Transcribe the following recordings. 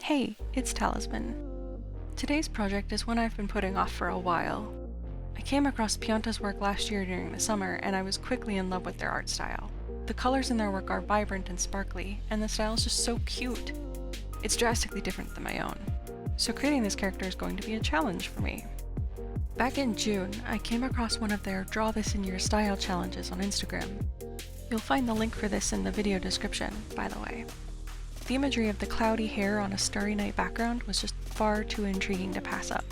Hey, it's Talizmyn. Today's project is one I've been putting off for a while. I came across Pionta's work last year during the summer, and I was quickly in love with their art style. The colors in their work are vibrant and sparkly, and the style is just so cute. It's drastically different than my own, so creating this character is going to be a challenge for me. Back in June, I came across one of their Draw This in Your Style challenges on Instagram. You'll find the link for this in the video description, by the way. The imagery of the cloudy hair on a starry night background was just far too intriguing to pass up.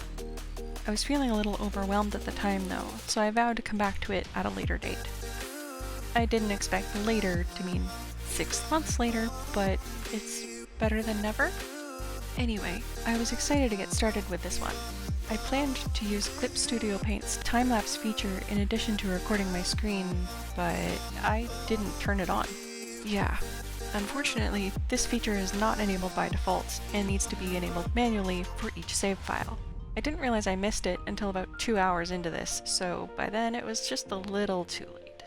I was feeling a little overwhelmed at the time though, so I vowed to come back to it at a later date. I didn't expect later to mean 6 months later, but it's better than never. Anyway, I was excited to get started with this one. I planned to use Clip Studio Paint's Timelapse feature in addition to recording my screen, but I didn't turn it on. Yeah. Unfortunately, this feature is not enabled by default and needs to be enabled manually for each save file. I didn't realize I missed it until about 2 hours into this, so by then it was just a little too late.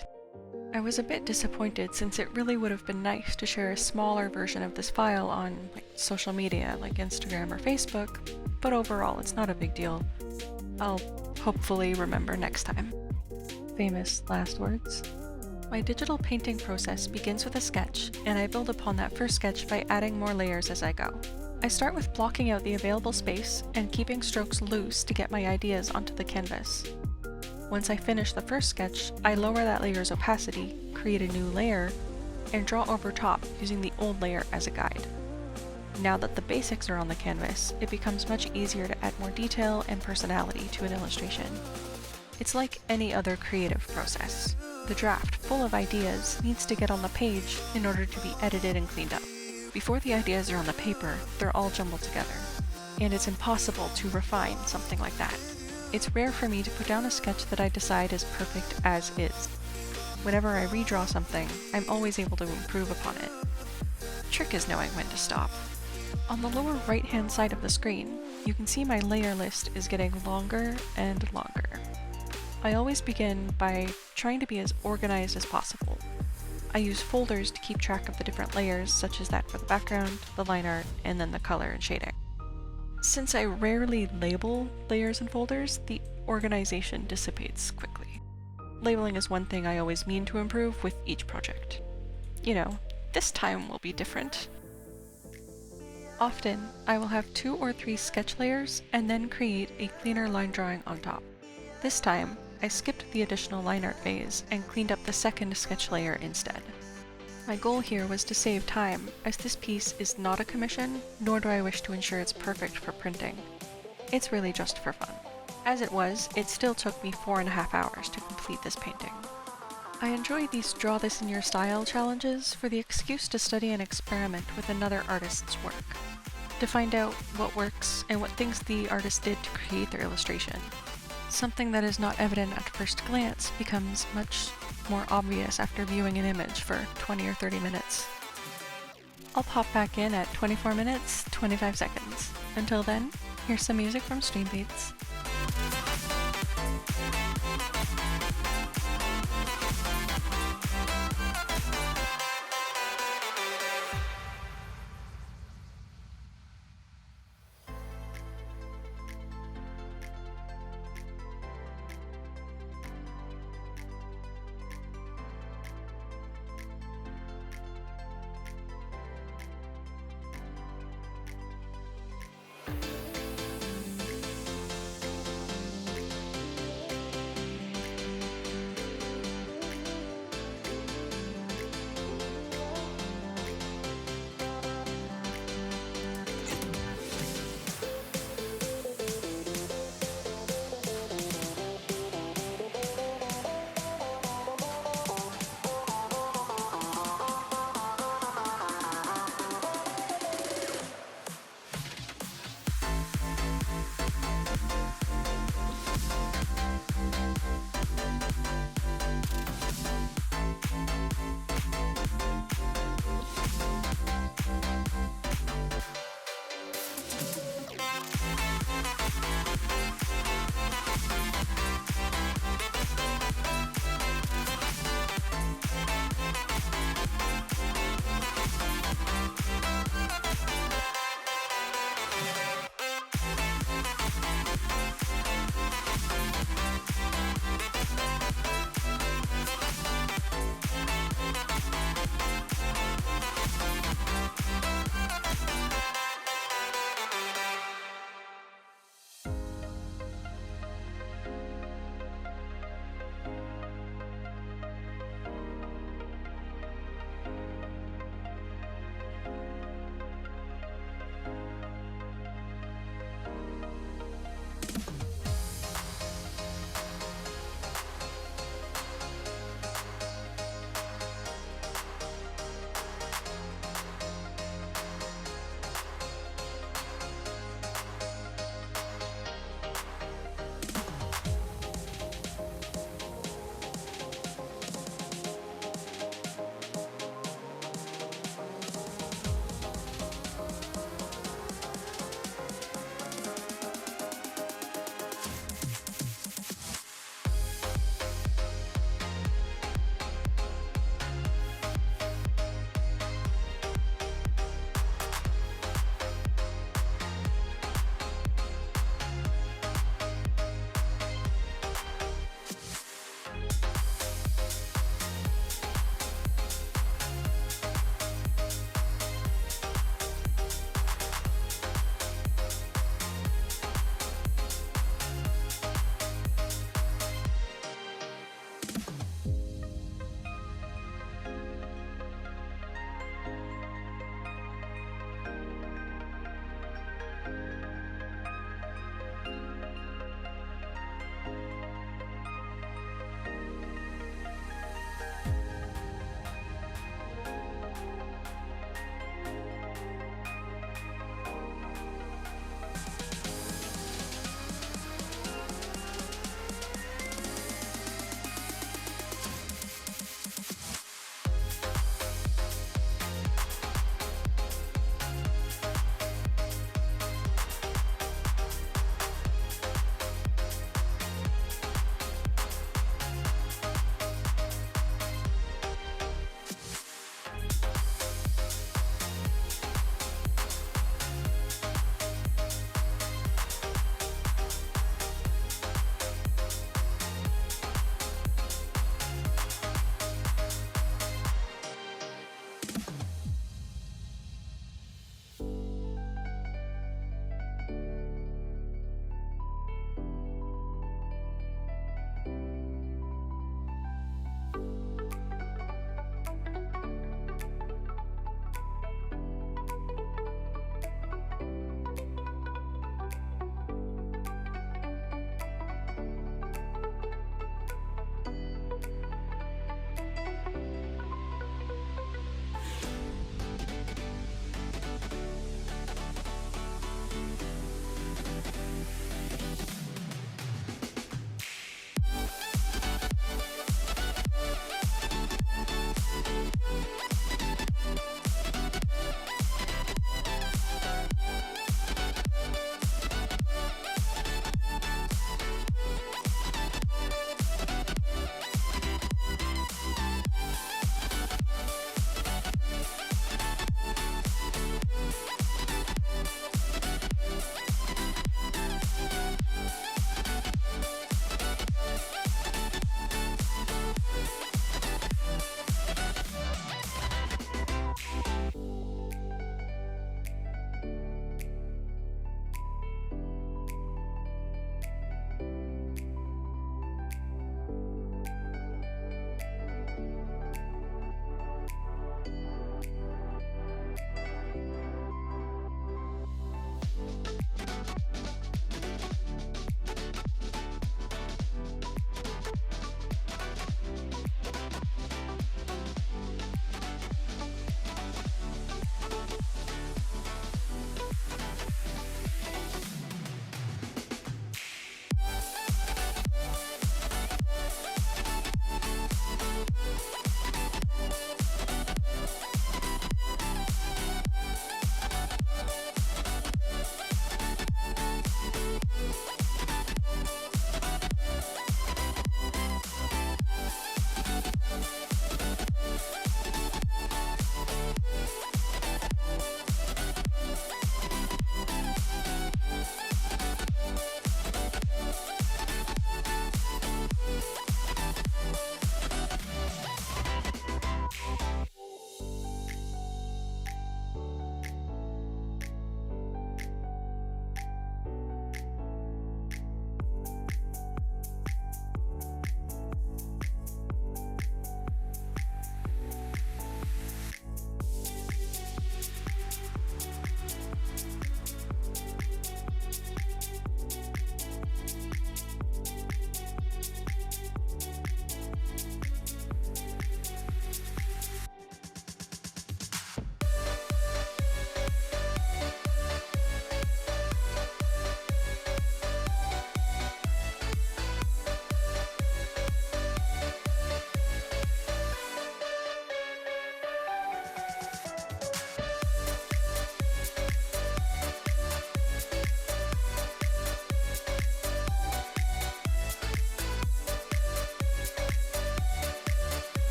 I was a bit disappointed since it really would have been nice to share a smaller version of this file on social media like Instagram or Facebook, but overall it's not a big deal. I'll hopefully remember next time. Famous last words. My digital painting process begins with a sketch, and I build upon that first sketch by adding more layers as I go. I start with blocking out the available space and keeping strokes loose to get my ideas onto the canvas. Once I finish the first sketch, I lower that layer's opacity, create a new layer, and draw over top using the old layer as a guide. Now that the basics are on the canvas, it becomes much easier to add more detail and personality to an illustration. It's like any other creative process. The draft, full of ideas, needs to get on the page in order to be edited and cleaned up. Before the ideas are on the paper, they're all jumbled together, and it's impossible to refine something like that. It's rare for me to put down a sketch that I decide is perfect as is. Whenever I redraw something, I'm always able to improve upon it. The trick is knowing when to stop. On the lower right-hand side of the screen, you can see my layer list is getting longer and longer. I always begin by trying to be as organized as possible. I use folders to keep track of the different layers, such as that for the background, the line art, and then the color and shading. Since I rarely label layers and folders, the organization dissipates quickly. Labeling is one thing I always mean to improve with each project. You know, this time will be different. Often, I will have 2 or 3 sketch layers and then create a cleaner line drawing on top. This time, I skipped the additional line art phase and cleaned up the second sketch layer instead. My goal here was to save time, as this piece is not a commission, nor do I wish to ensure it's perfect for printing. It's really just for fun. As it was, it still took me 4.5 hours to complete this painting. I enjoy these Draw This in Your Style challenges for the excuse to study and experiment with another artist's work, to find out what works and what things the artist did to create their illustration. Something that is not evident at first glance becomes much more obvious after viewing an image for 20 or 30 minutes. I'll pop back in at 24 minutes, 25 seconds. Until then, here's some music from Streambeats.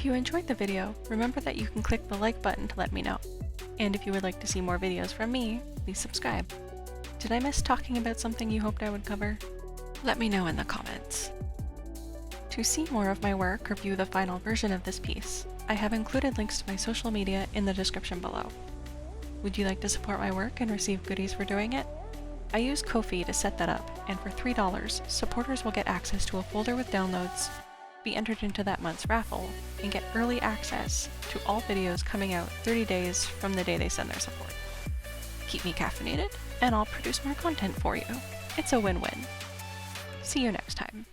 If you enjoyed the video, remember that you can click the like button to let me know. And if you would like to see more videos from me, please subscribe. Did I miss talking about something you hoped I would cover? Let me know in the comments. To see more of my work or view the final version of this piece, I have included links to my social media in the description below. Would you like to support my work and receive goodies for doing it? I use Ko-fi to set that up, and for $3, supporters will get access to a folder with downloads, be entered into that month's raffle, and get early access to all videos coming out 30 days from the day they send their support. Keep me caffeinated, and I'll produce more content for you. It's a win-win. See you next time.